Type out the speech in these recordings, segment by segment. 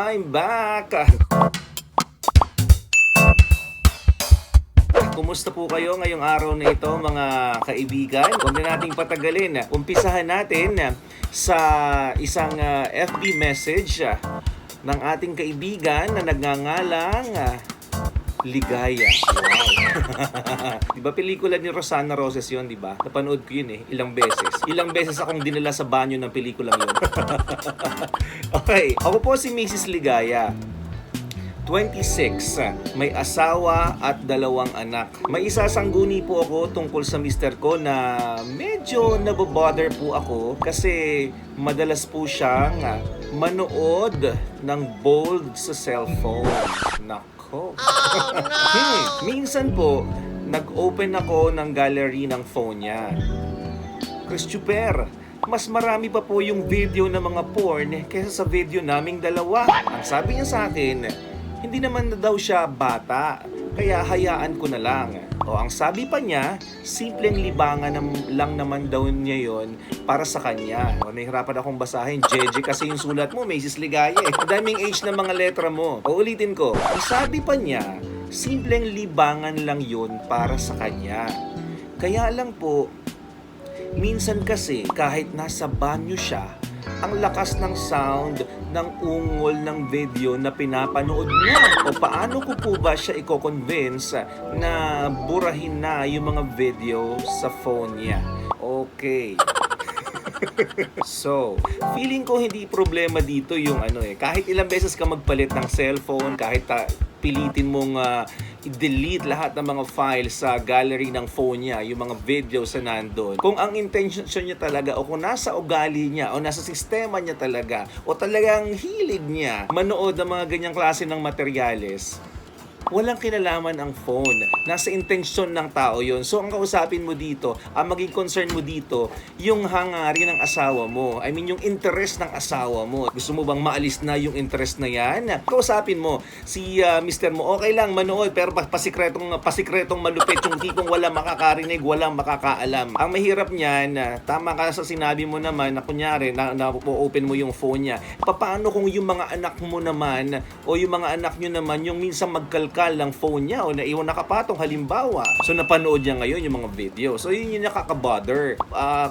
I'm back! Kumusta po kayo ngayong araw na ito mga kaibigan? Huwag na nating patagalin. Umpisahan natin sa isang FB message ng ating kaibigan na nagngangalang Ligaya. Wow. Diba pelikula ni Rosana Roses yun, diba? Napanood ko yun ilang beses. Ilang beses akong dinala sa banyo ng pelikulang yun. Okay, ako po si Mrs. Ligaya. 26, may asawa at 2 anak. May isasangguni po ako tungkol sa mister ko na medyo nabobother po ako kasi madalas po siyang manood ng bold sa cellphone. Nako. Oh, no! Minsan po, nag-open ako ng gallery ng phone niya. Christopher, mas marami pa po yung video ng mga porn kaysa sa video naming dalawa. Ang sabi niya sa akin, hindi naman na daw siya bata, kaya hayaan ko na lang. O ang sabi pa niya, simpleng libangan lang naman daw niya yon para sa kanya. O nahihirapan akong basahin, JJ kasi yung sulat mo, Mrs. Ligaya eh. Ang daming H ng mga letra mo. O ulitin ko, ang sabi pa niya, simpleng libangan lang yon para sa kanya. Kaya lang po, minsan kasi kahit nasa banyo siya, ang lakas ng sound ng ungol ng video na pinapanood niya. O paano ko po ba siya i-convince na burahin na yung mga video sa phone niya? Okay. So, feeling ko hindi problema dito yung kahit ilang beses ka magpalit ng cellphone, kahit pilitin mong i-delete lahat ng mga files sa gallery ng phone niya, yung mga videos na nandun. Kung ang intention niya talaga o kung nasa ugali niya o nasa sistema niya talaga o talagang hilig niya manood ng mga ganyang klase ng materyales, walang kinalaman ang phone. Nasa intensyon ng tao yon. So, ang kausapin mo dito, ang maging concern mo dito, yung hangarin ng asawa mo. I mean, yung interest ng asawa mo. Gusto mo bang maalis na yung interest na yan? Kausapin mo, si mister mo, okay lang, manood, pero pasikretong malupit, yung tipong walang makakarinig, walang makakaalam. Ang mahirap niyan, tama ka sa sinabi mo naman, na kunyari, na-open mo yung phone niya. Paano kung yung mga anak mo naman, o yung mga anak nyo naman, yung minsan magkalkal ng phone niya o naiwan nakapatong halimbawa. So napanood niya ngayon yung mga video. So yun yung nakaka-bother.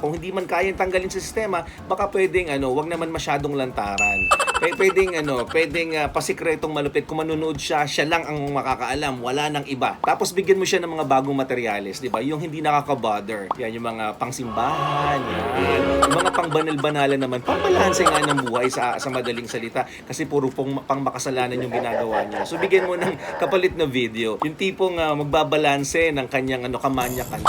Kung hindi man kayang tanggalin sa sistema, baka pwedeng wag naman masyadong lantaran. Pwedeng pasikretong malupit. Kung manonood siya lang ang makakaalam, wala nang iba. Tapos bigyan mo siya ng mga bagong materyales, di ba? Yung hindi nakaka-bother. Yan yung mga pangsimbahan, yan. Yung mga pangbanal-banalan naman, pambalanse nga ng buhay sa madaling salita kasi puro pang makasalanan yung ginagawa niya. So bigyan mo ng kapalit na video. Yung tipong magbabalanse ng kanyang kamanyakan.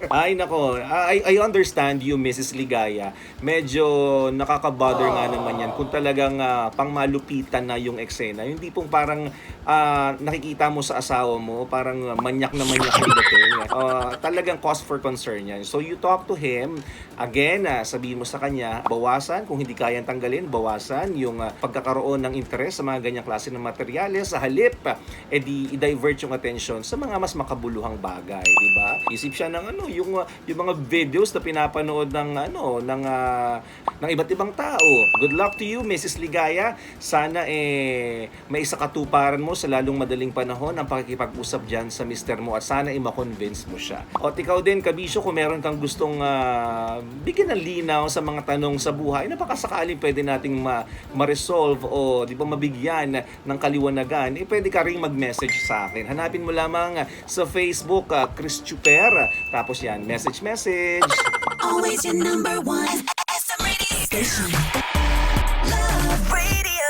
Ay nako, I understand you, Mrs. Ligaya. Medyo nakaka-bother nga naman yan kung talagang pangmalupitan na yung eksena. Yung tipong parang nakikita mo sa asawa mo, parang manyak na manyak yung dating. Talagang cause for concern yan. So you talk to him, again, sabihin mo sa kanya, bawasan, kung hindi kayang tanggalin, bawasan yung pagkakaroon ng interest sa mga ganyang klase ng materyales. Sa halip, i-divert yung attention sa mga mas makabuluhang bagay, di ba? Isip siya ng yung mga videos na pinapanood ng iba't ibang tao. Good luck to you, Mrs. Ligaya. Sana may isakatuparan mo sa lalong madaling panahon ang pakikipag-usap dyan sa mister mo at sana ma-convince mo siya. At ikaw din, kabisyo, kung meron kang gustong bigyan ng linaw sa mga tanong sa buhay na baka sakaling pwede nating ma-resolve o di ba mabigyan ng kaliwanagan, pwede ka rin mag-message sa akin. Hanapin mo lamang sa Facebook, Christopher. Tapos yan, message. Always your number one SM radio station. Love Radio.